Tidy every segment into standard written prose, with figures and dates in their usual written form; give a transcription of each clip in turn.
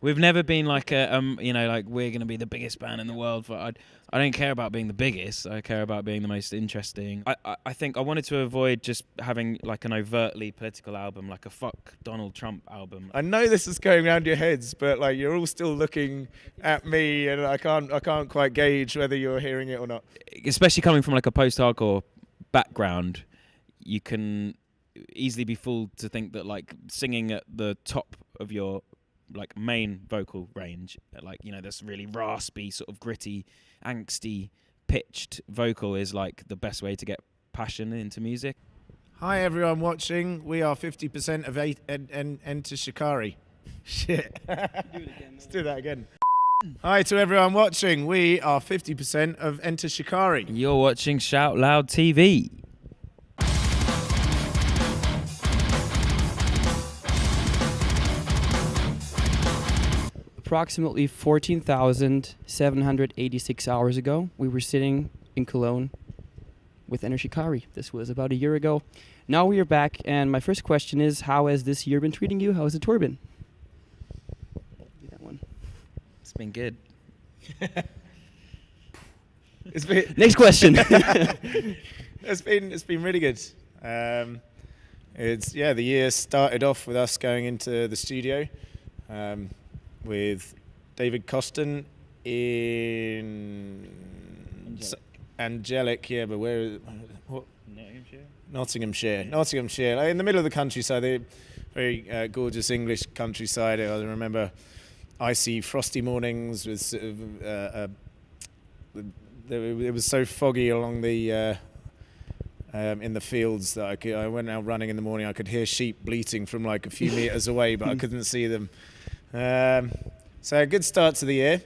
We've never been like like we're going to be the biggest band in the world. I don't care about being the biggest. I care about being the most interesting. I think I wanted to avoid just having like an overtly political album, like a fuck Donald Trump album. I know this is going around your heads, but like you're all still looking at me, and I can't quite gauge whether you're hearing it or not. Especially coming from like a post-hardcore background, you can easily be fooled to think that like singing at the top of your like main vocal range, like, you know, this really raspy, sort of gritty, angsty, pitched vocal is like the best way to get passion into music. Hi everyone watching, we are 50% of Enter Shikari. Shit. Let's do that again. Hi to everyone watching, we are 50% of Enter Shikari. You're watching Shout Loud TV. Approximately 14,786 hours ago, we were sitting in Cologne with Enter Shikari. This was about a year ago. Now we are back, and my first question is, how has this year been treating you? How has the tour been? That one. It's been good. Next question. It's been really good. The year started off with us going into the studio. With David Costin in Angelic, but where is it? What? Nottinghamshire, like in the middle of the countryside, the very gorgeous English countryside. I remember icy, frosty mornings with sort of, it was so foggy along the in the fields that I went out running in the morning. I could hear sheep bleating from like a few meters away, but I couldn't see them. So a good start to the year,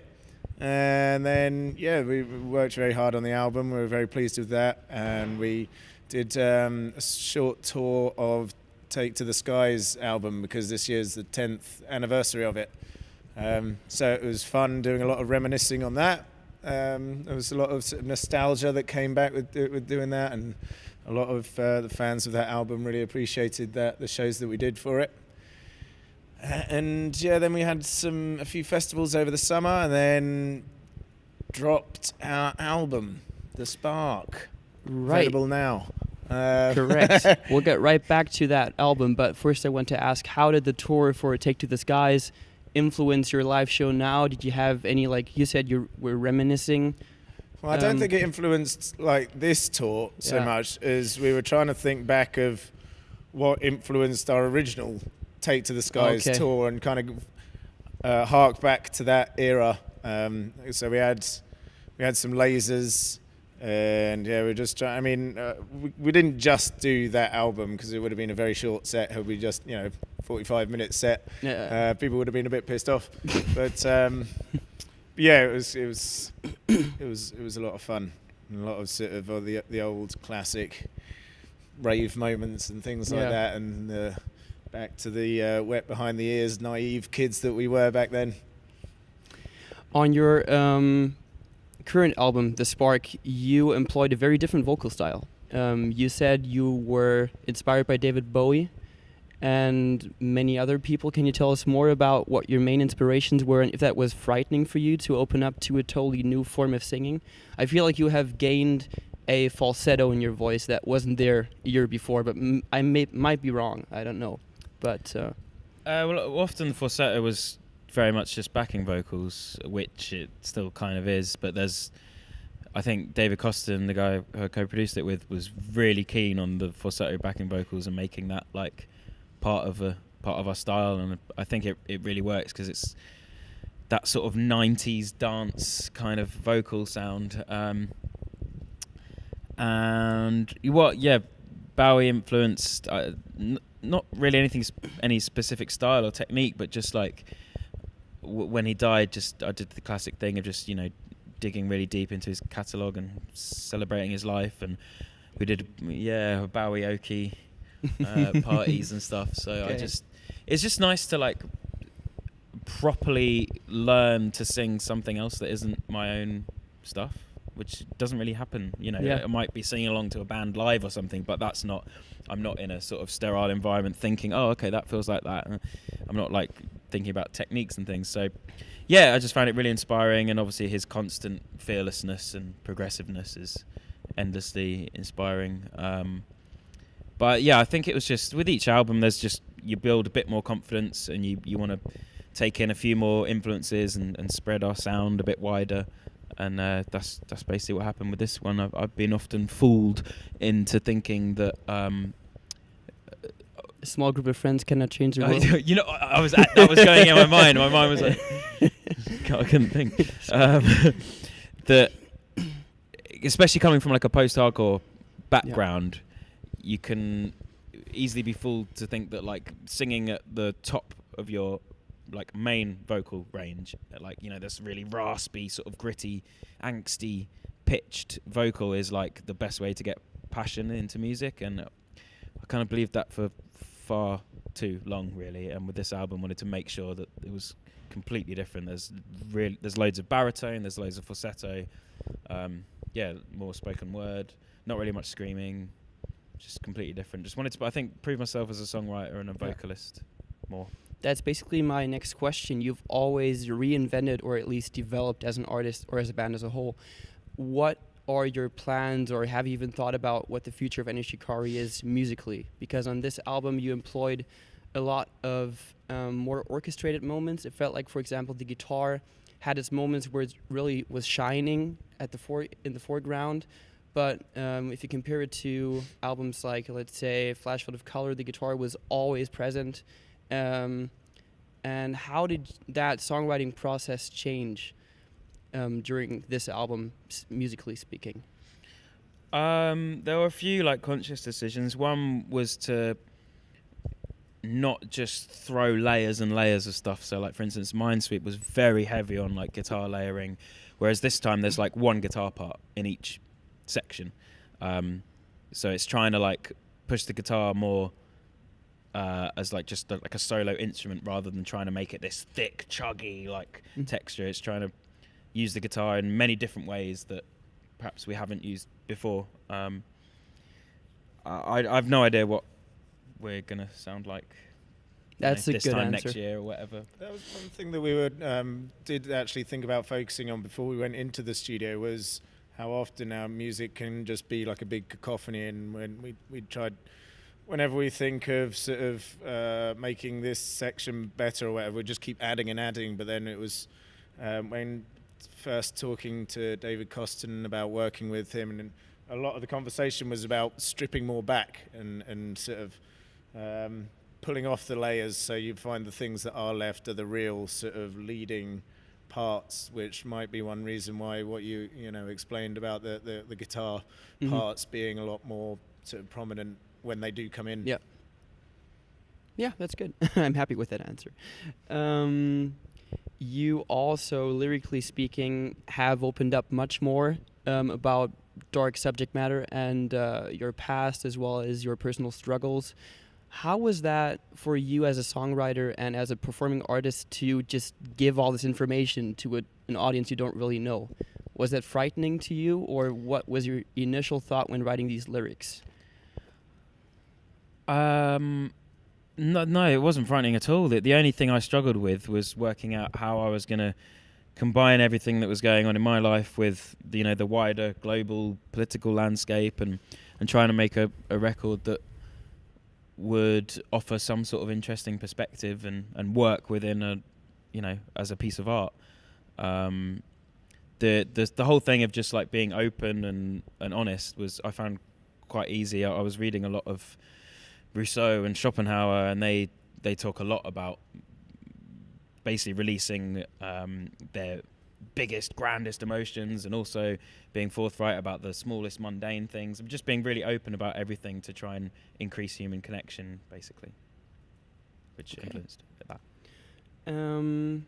and then we worked very hard on the album. We were very pleased with that, and we did a short tour of Take to the Skies album because this year's the 10th anniversary of it. So it was fun doing a lot of reminiscing on that. There was a lot of, sort of nostalgia that came back with doing that, and a lot of the fans of that album really appreciated the shows that we did for it. And then we had a few festivals over the summer, and then dropped our album, The Spark. Right. Available now. Correct. We'll get right back to that album, but first I want to ask, how did the tour for Take to the Skies influence your live show now? Did you have any, like you said, you were reminiscing? Well, I don't think it influenced like this tour so much as we were trying to think back of what influenced our original Take to the Skies tour and kind of hark back to that era. So we had some lasers, and we're just trying. I mean, we didn't just do that album because it would have been a very short set. Had we just 45-minute set, people would have been a bit pissed off. But it was a lot of fun, and a lot of sort of the old classic rave moments and things like that, and. Back to the wet behind the ears, naive kids that we were back then. On your current album, The Spark, you employed a very different vocal style. You said you were inspired by David Bowie and many other people. Can you tell us more about what your main inspirations were, and if that was frightening for you to open up to a totally new form of singing? I feel like you have gained a falsetto in your voice that wasn't there a year before, but I might be wrong. I don't know. But well, often the falsetto was very much just backing vocals, which it still kind of is. But I think David Costin, the guy who I co-produced it with, was really keen on the falsetto backing vocals and making that like part of our style. And I think it really works because it's that sort of 90s dance kind of vocal sound. Bowie influenced. Not really any specific style or technique, but just like when he died, I did the classic thing of just digging really deep into his catalogue and celebrating his life, and we did Bowie-oki parties and stuff. So it's just nice to like properly learn to sing something else that isn't my own stuff, which doesn't really happen. I might be singing along to a band live or something, but I'm not in a sort of sterile environment thinking, oh, okay, that feels like that. I'm not like thinking about techniques and things. So yeah, I just found it really inspiring, and obviously his constant fearlessness and progressiveness is endlessly inspiring. But yeah, I think it was just with each album, there's just you build a bit more confidence, and you want to take in a few more influences and spread our sound a bit wider. And that's basically what happened with this one. I've been often fooled into thinking that A small group of friends cannot change the world. that was going in my mind. My mind was like, I couldn't think. That, especially coming from like a post-hardcore background, you can easily be fooled to think that like singing at the top of your like main vocal range, like, you know, this really raspy, sort of gritty, angsty, pitched vocal is like the best way to get passion into music. And I kind of believed that for far too long, really. And with this album, wanted to make sure that it was completely different. There's loads of baritone, there's loads of falsetto, more spoken word, not really much screaming, just completely different. Just wanted to, I think, prove myself as a songwriter and a vocalist more. That's basically my next question. You've always reinvented or at least developed as an artist or as a band as a whole. What are your plans, or have you even thought about what the future of Enter Shikari is musically? Because on this album you employed a lot of more orchestrated moments. It felt like, for example, the guitar had its moments where it really was shining at in the foreground. But if you compare it to albums like, let's say, Flash Flood of Color, the guitar was always present. And how did that songwriting process change during this album, musically speaking? There were a few like conscious decisions. One was to not just throw layers and layers of stuff. So like, for instance, Minesweep was very heavy on like guitar layering, whereas this time there's like one guitar part in each section. So it's trying to like push the guitar more as like just like a solo instrument, rather than trying to make it this thick, chuggy like texture. It's trying to use the guitar in many different ways that perhaps we haven't used before. I've no idea what we're gonna sound like. That's a this good time answer. next year or whatever. That was one thing that we did actually think about focusing on before we went into the studio, was how often our music can just be like a big cacophony. And when we tried, whenever we think of sort of making this section better or whatever, we just keep adding and adding. But then it was when first talking to David Costin about working with him, and a lot of the conversation was about stripping more back and sort of pulling off the layers, so you find the things that are left are the real sort of leading parts, which might be one reason why what you explained about the guitar parts being a lot more sort of prominent when they do come in. Yeah, that's good. I'm happy with that answer. You also, lyrically speaking, have opened up much more about dark subject matter and your past, as well as your personal struggles. How was that for you as a songwriter and as a performing artist to just give all this information to an audience you don't really know? Was that frightening to you, or what was your initial thought when writing these lyrics? No, it wasn't frightening at all. The only thing I struggled with was working out how I was going to combine everything that was going on in my life with the wider global political landscape, and trying to make a record that would offer some sort of interesting perspective and work within as a piece of art. The whole thing of just like being open and honest was, I found, quite easy. I was reading a lot of Rousseau and Schopenhauer, and they talk a lot about basically releasing their biggest, grandest emotions, and also being forthright about the smallest mundane things, and just being really open about everything to try and increase human connection, basically, which influenced that. And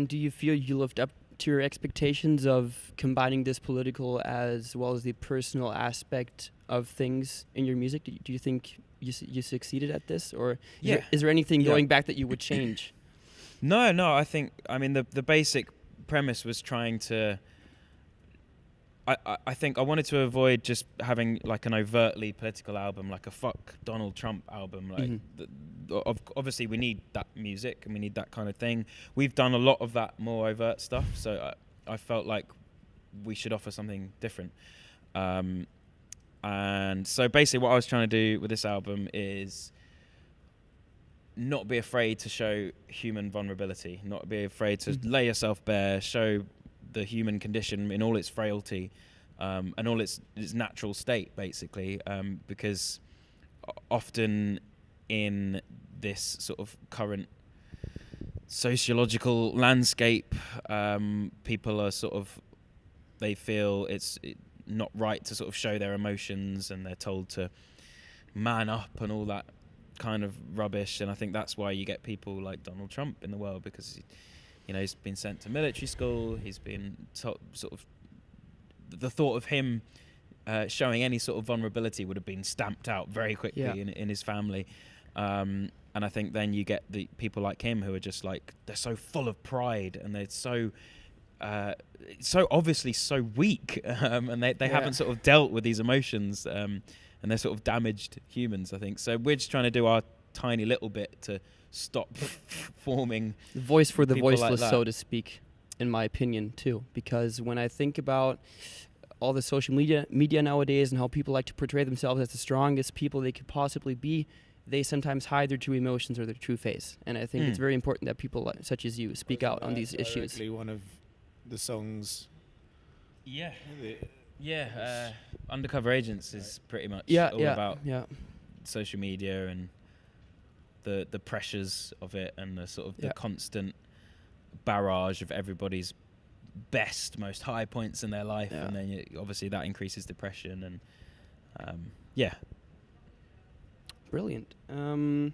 do you feel you lived up to your expectations of combining this political as well as the personal aspect of things in your music? Do you think you succeeded at this, or is there anything going back that you would change? No, the basic premise was trying to... I think I wanted to avoid just having like an overtly political album, like a fuck Donald Trump album. Like, obviously we need that music and we need that kind of thing. We've done a lot of that more overt stuff, so I felt like we should offer something different. And so basically what I was trying to do with this album is not be afraid to show human vulnerability, not be afraid to lay yourself bare, show the human condition in all its frailty, and all its natural state, basically, because often in this sort of current sociological landscape, people are sort of, they feel it's not right to sort of show their emotions, and they're told to man up and all that kind of rubbish. And I think that's why you get people like Donald Trump in the world, because he's been sent to military school. He's been sort of, the thought of him showing any sort of vulnerability would have been stamped out very quickly in his family. And I think then you get the people like him who are just like, they're so full of pride, and they're so obviously so weak, and they haven't sort of dealt with these emotions, and they're sort of damaged humans, I think. So we're just trying to do our tiny little bit to stop forming the voice for the voiceless, like so to speak, in my opinion, too. Because when I think about all the social media nowadays and how people like to portray themselves as the strongest people they could possibly be, they sometimes hide their true emotions or their true face. And I think it's very important that people such as you speak out on these issues. One of the songs. Undercover Agents is pretty much all about social media and the pressures of it, and the sort of the constant barrage of everybody's best, most high points in their life, and then obviously that increases depression, and Brilliant. The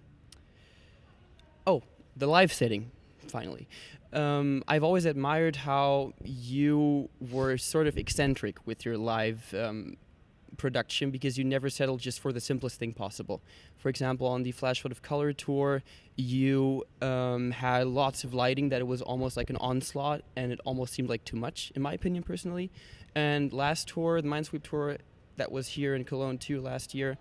live setting, finally. I've always admired how you were sort of eccentric with your live production, because you never settled just for the simplest thing possible. For example, on the Flash Flood of Color tour, you had lots of lighting that it was almost like an onslaught, and it almost seemed like too much, in my opinion, personally. And last tour, the Minesweep tour that was here in Cologne too last year,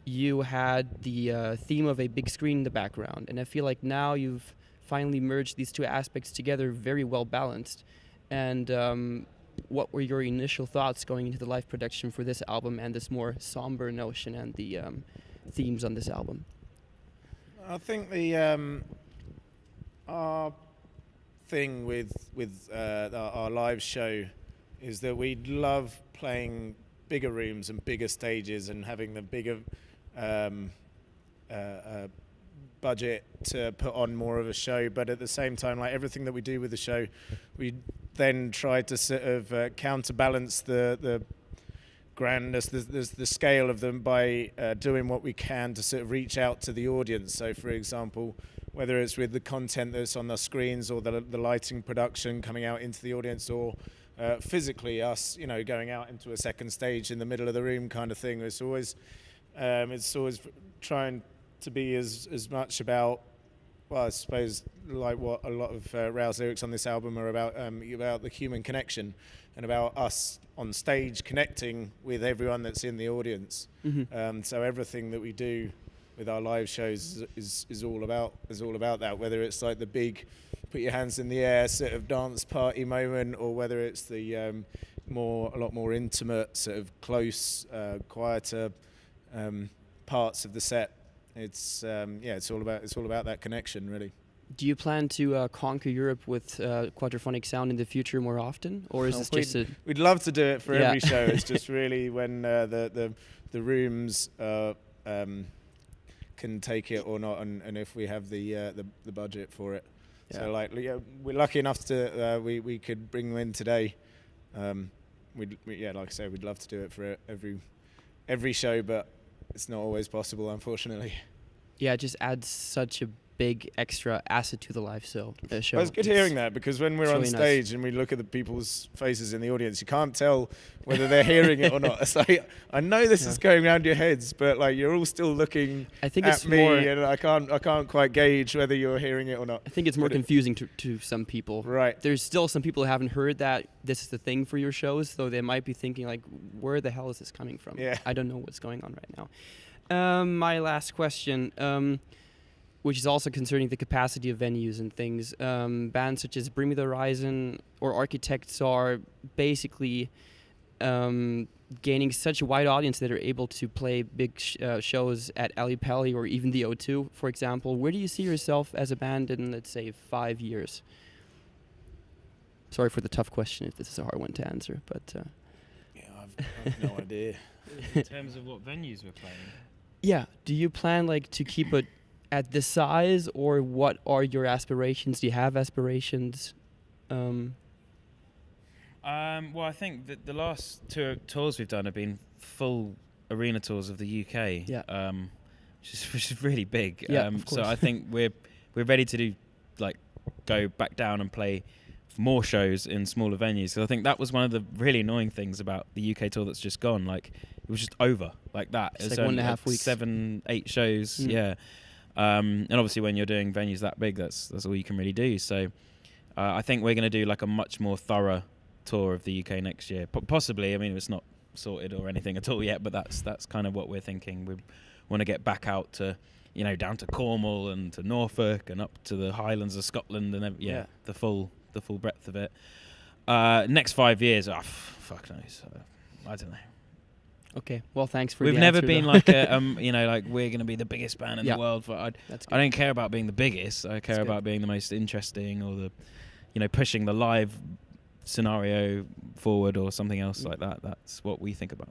you had the theme of a big screen in the background. And I feel like now you've finally merged these two aspects together very well balanced. And what were your initial thoughts going into the live production for this album and this more somber notion and the themes on this album? I think the our thing with our live show is that we love playing bigger rooms and bigger stages and having the bigger budget to put on more of a show, but at the same time, like everything that we do with the show, we then try to sort of counterbalance the grandness, the scale of them by doing what we can to sort of reach out to the audience. So, for example, whether it's with the content that's on the screens or the lighting production coming out into the audience, or physically us, going out into a second stage in the middle of the room kind of thing. It's always trying to be as much about, well, I suppose, like what a lot of Raoul's lyrics on this album are about the human connection and about us on stage connecting with everyone that's in the audience. So everything that we do with our live shows is all about that, whether it's like the big put your hands in the air sort of dance party moment, or whether it's the a lot more intimate, sort of close, quieter parts of the set. It's all about that connection, really. Do you plan to conquer Europe with quadraphonic sound in the future more often, or is this just we'd love to do it for every show. It's just really when the rooms can take it or not, and if we have the budget for it. Yeah. So we're lucky enough to we could bring them in today. Like I say, we'd love to do it for every show, but it's not always possible, unfortunately. Yeah, it just adds such a big extra asset to the live show. Well, it's good hearing that, because when we're it's on really stage nice. and we look at the people's faces in the audience, you can't tell whether they're hearing it or not. It's like, I know this is going around your heads, but like you're all still looking I think at it's me, more. and I can't quite gauge whether you're hearing it or not. I think it's more But confusing to some people. Right. There's still some people who haven't heard that this is the thing for your shows, so they might be thinking like, where the hell is this coming from? Yeah. I don't know what's going on right now. My last question, which is also concerning the capacity of venues and things. Bands such as Bring Me the Horizon or Architects are basically gaining such a wide audience that are able to play big shows at Ali Pali or even the O2, for example. Where do you see yourself as a band in, let's say, 5 years? Sorry for the tough question if this is a hard one to answer, but... Yeah, I've no idea. In terms of what venues we're playing. Yeah, do you plan like to keep it at this size, or what are your aspirations? Do you have aspirations? Well, I think that the last two tours we've done have been full arena tours of the UK. Yeah. Which is really big. Yeah, of so course. I think we're ready to do go back down and play more shows in smaller venues. So I think that was one of the really annoying things about the UK tour that's just gone. Like, it was just over like that. It's It was like 1.5 only, weeks. 7-8 shows. Mm. Yeah. And obviously when you're doing venues that big, that's all you can really do. So I think we're going to do like a much more thorough tour of the UK next year. Possibly. I mean, it's not sorted or anything at all yet, but that's kind of what we're thinking. We want to get back out to, down to Cornwall and to Norfolk and up to the Highlands of Scotland and the full breadth of it. Next 5 years, fuck knows. I don't know. Okay, well, thanks for We've the never answer, been though. like like we're going to be the biggest band in Yeah. the world. That's good. I don't care about being the biggest. I care That's good. about being the most interesting, or the, pushing the live scenario forward or something else like that. That's what we think about.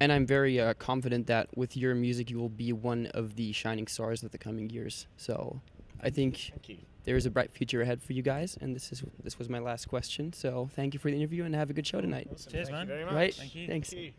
And I'm very confident that with your music, you will be one of the shining stars of the coming years. So I think Thank you. there is a bright future ahead for you guys. And this was my last question. So thank you for the interview and have a good show tonight. Awesome. Cheers, Thank man. you very much. Right? Thank you. Thanks. Thank you.